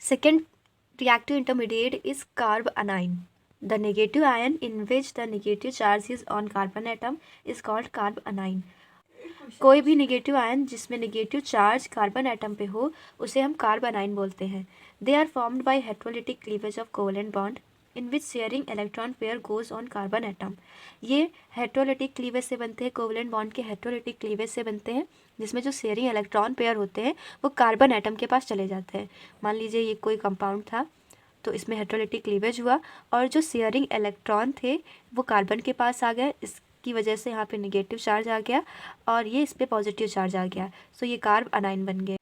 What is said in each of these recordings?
Second reactive intermediate is carbanion. The negative ion in which the negative charge is on carbon atom is called carbanion. कोई भी negative ion जिसमें negative charge carbon atom पे हो उसे हम carbanion बोलते हैं. They are formed by heterolytic cleavage of covalent bond in which sharing electron pair goes on carbon atom. ये हेट्रोलिटिक क्लीवेज से बनते हैं, कोवेलेंट बॉन्ड के हेट्रोलिटिक क्लीवेज से बनते हैं, जिसमें जो शेयरिंग इलेक्ट्रॉन पेयर होते हैं वो कार्बन एटम के पास चले जाते हैं. मान लीजिए ये कोई कंपाउंड था तो इसमें हेट्रोलिटिक क्लीवेज हुआ और जो शेयरिंग इलेक्ट्रॉन थे वो कार्बन के पास आ गए. इसकी वजह से यहाँ पे नेगेटिव चार्ज आ गया और ये इस पर पॉजिटिव चार्ज आ गया. सो ये कार्ब अनाइन बन गए.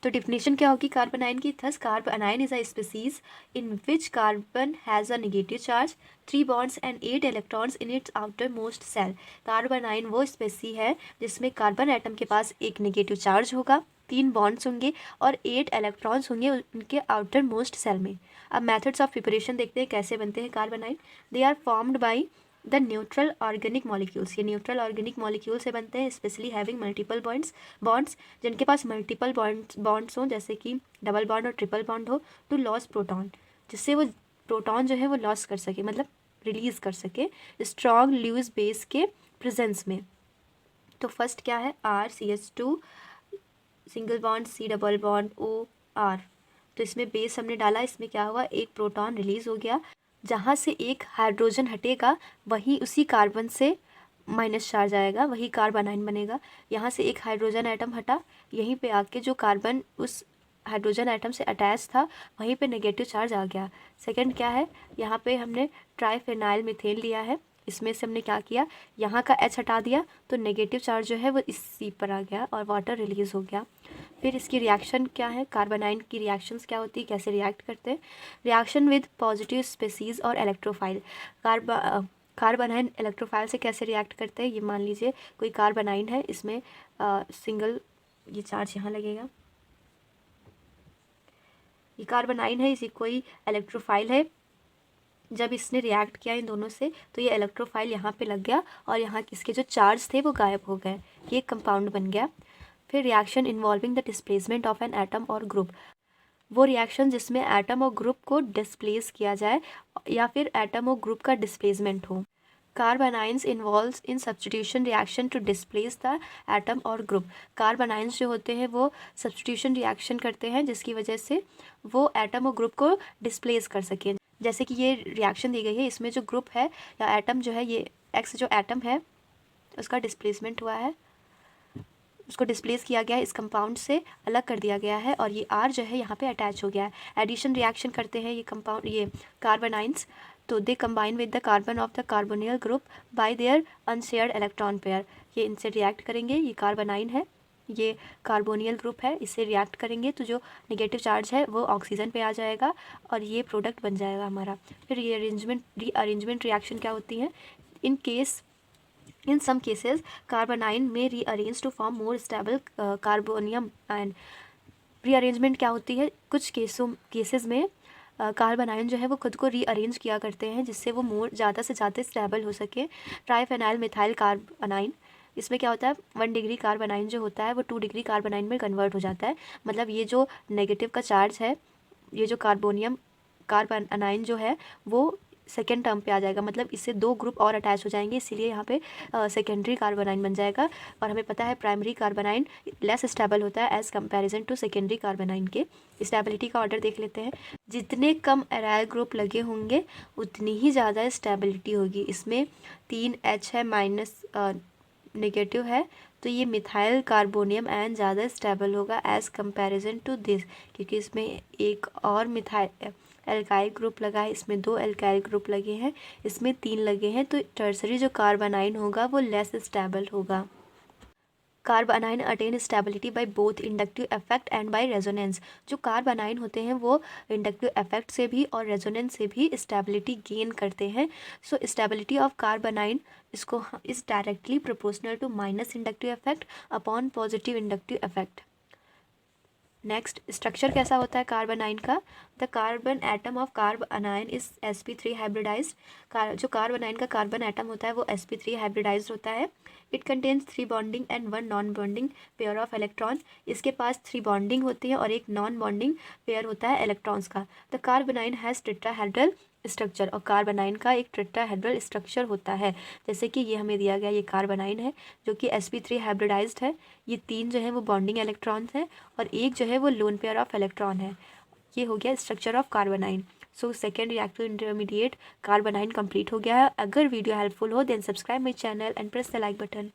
तो डिफिनेशन क्या होगी कार्ब अनाइन की? Thus carbanion is a species in which carbon has a negative charge, 3 bonds and 8 electrons in its outermost shell. Carbanion वो स्पेसी है जिसमें कार्बन एटम के पास एक नेगेटिव चार्ज होगा, 3 bonds होंगे और 8 electrons होंगे उनके आउटर मोस्ट सेल में. अब मेथड्स ऑफ प्रिपरेशन देखते हैं कैसे बनते हैं carbanion. They are formed by the neutral organic molecules. ये न्यूट्रल ऑर्गेनिक मॉलिक्यूल से बनते हैं, स्पेशली हैविंग मल्टीपल बॉन्ड्स जिनके पास मल्टीपल बॉन्ड्स हों, जैसे कि डबल बॉन्ड और ट्रिपल बॉन्ड हो, टू लॉस प्रोटॉन, जिससे वो प्रोटॉन जो है वो लॉस कर सके, मतलब रिलीज़ कर सके स्ट्रॉन्ग लूज बेस के प्रेजेंस में. तो फर्स्ट क्या है? RCH2 single bond C double bond OR. तो इसमें बेस हमने डाला, इसमें क्या हुआ? एक प्रोटॉन रिलीज़ हो गया. जहाँ से एक हाइड्रोजन हटेगा वहीं उसी कार्बन से माइनस चार्ज आएगा, वही कार्बनाइन बनेगा. यहाँ से एक हाइड्रोजन एटम हटा, यहीं पे आके जो कार्बन उस हाइड्रोजन एटम से अटैच था वहीं पे नेगेटिव चार्ज आ गया. सेकंड क्या है? यहाँ पे हमने ट्राइफेनाइल मीथेन लिया है, इसमें से हमने क्या किया? यहाँ का H हटा दिया तो नेगेटिव चार्ज जो है वो इस C पर आ गया और वाटर रिलीज़ हो गया. फिर इसकी रिएक्शन क्या है? कार्बनाइन की रिएक्शंस क्या होती है, कैसे रिएक्ट करते हैं? रिएक्शन विद पॉजिटिव स्पेसीज और इलेक्ट्रोफाइल. कार्बनाइन इलेक्ट्रोफाइल से कैसे रिएक्ट करते हैं? ये मान लीजिए कोई कार्बनाइन है, इसमें सिंगल ये चार्ज यहाँ लगेगा, ये कार्बनाइन है, इसी कोई इलेक्ट्रोफाइल है. जब इसने रिएक्ट किया इन दोनों से तो ये इलेक्ट्रोफाइल यहाँ पे लग गया और यहाँ इसके जो चार्ज थे वो गायब हो गए, ये कंपाउंड बन गया. फिर reaction involving the displacement of an atom और ग्रुप. वो रिएक्शन जिसमें एटम और ग्रुप को डिस्प्लेस किया जाए या फिर एटम और ग्रुप का डिस्प्लेसमेंट हो. Carbanions involves in substitution reaction to displace the atom और ग्रुप. कार्बनाइंस जो होते हैं वो सब्स्टिट्यूशन रिएक्शन करते हैं जिसकी वजह से वो एटम और ग्रुप को डिस्प्लेस कर सकें. जैसे कि ये रिएक्शन दी गई है, इसमें जो ग्रुप है या एटम जो है, ये X जो एटम है उसका डिस्प्लेसमेंट हुआ है, उसको डिस्प्लेस किया गया है, इस कंपाउंड से अलग कर दिया गया है और ये R जो है यहाँ पे अटैच हो गया है. एडिशन रिएक्शन करते हैं ये कंपाउंड, ये कार्बनाइंस. तो they combine with the carbon of the carbonyl group by their unshared electron pair. ये इनसे रिएक्ट करेंगे, ये कार्बनाइन है, ये कार्बोनियल ग्रुप है, इससे रिएक्ट करेंगे तो जो नेगेटिव चार्ज है वो ऑक्सीजन पे आ जाएगा और ये प्रोडक्ट बन जाएगा हमारा. फिर रीअरेंजमेंट रिएक्शन क्या होती है? In some cases, carbanion may rearrange to form more stable carbonium ion. Rearrangement क्या होती है? कुछ केसेस में कार्बनाइन जो है वो खुद को रीअरेंज किया करते हैं जिससे वो ज़्यादा से ज़्यादा स्टेबल हो सके. ट्राइफेनाइल मिथाइल कार्बनाइन, इसमें क्या होता है? 1 डिग्री कार्बनाइन जो होता है वो 2 डिग्री कार्बनाइन में कन्वर्ट हो जाता है. मतलब ये जो नेगेटिव का चार्ज है, ये जो कार्बनाइन जो है वो सेकेंड टर्म पे आ जाएगा, मतलब इससे 2 ग्रुप और अटैच हो जाएंगे, इसीलिए यहाँ पे सेकेंडरी कार्बनाइन बन जाएगा. और हमें पता है प्राइमरी कार्बनाइन लेस स्टेबल होता है as comparison to secondary carbanion के. स्टेबिलिटी का ऑर्डर देख लेते हैं. जितने कम एराइल ग्रुप लगे होंगे उतनी ही ज़्यादा स्टेबिलिटी होगी. इसमें 3 H है, माइनस नेगेटिव है, तो ये मिथाइल कार्बोनियम आयन ज़्यादा स्टेबल होगा एज़ कंपैरिजन टू दिस, क्योंकि इसमें एक और मिथाइल एल्काइल ग्रुप लगा है, इसमें 2 एल्काइल ग्रुप लगे हैं, इसमें 3 लगे हैं, तो टर्सरी जो कार्बनाइन होगा वो लेस स्टेबल होगा. Carbanion attain stability by both inductive effect and by resonance. जो कार्बनाइन होते हैं वो इंडक्टिव इफेक्ट से भी और रेजोनेंस से भी स्टेबिलिटी गेन करते हैं. सो स्टेबिलिटी ऑफ कार्बनाइन इसको is directly proportional to minus inductive effect upon positive inductive effect. Next structure कैसा होता है कार्बोनाइन का। The carbon atom of carbanion is sp3 hybridized. जो कार्बोनाइन का कार्बन एटम होता है वो sp3 हाइब्रिडाइज्ड होता है। It contains 3 bonding and 1 non bonding pair of electron. इसके पास 3 बॉन्डिंग होती है और एक नॉन बॉन्डिंग पेयर होता है इलेक्ट्रॉन्स का। द कार्बोनाइन हैज़ टेट्राहेड्रल स्ट्रक्चर, और कार्बोनाइन का एक टेट्राहेड्रल स्ट्रक्चर होता है। जैसे कि ये हमें दिया गया, ये कार्बोनाइन है जो कि sp3 हाइब्रिडाइज्ड है। ये 3 जो है वो बॉन्डिंग इलेक्ट्रॉन्स हैं और एक जो है वो लोन पेयर ऑफ इलेक्ट्रॉन है। ये हो गया structure of carbanion. So second reactive intermediate carbanion complete हो गया है। अगर वीडियो हेल्पफुल हो then subscribe my channel and press the like button.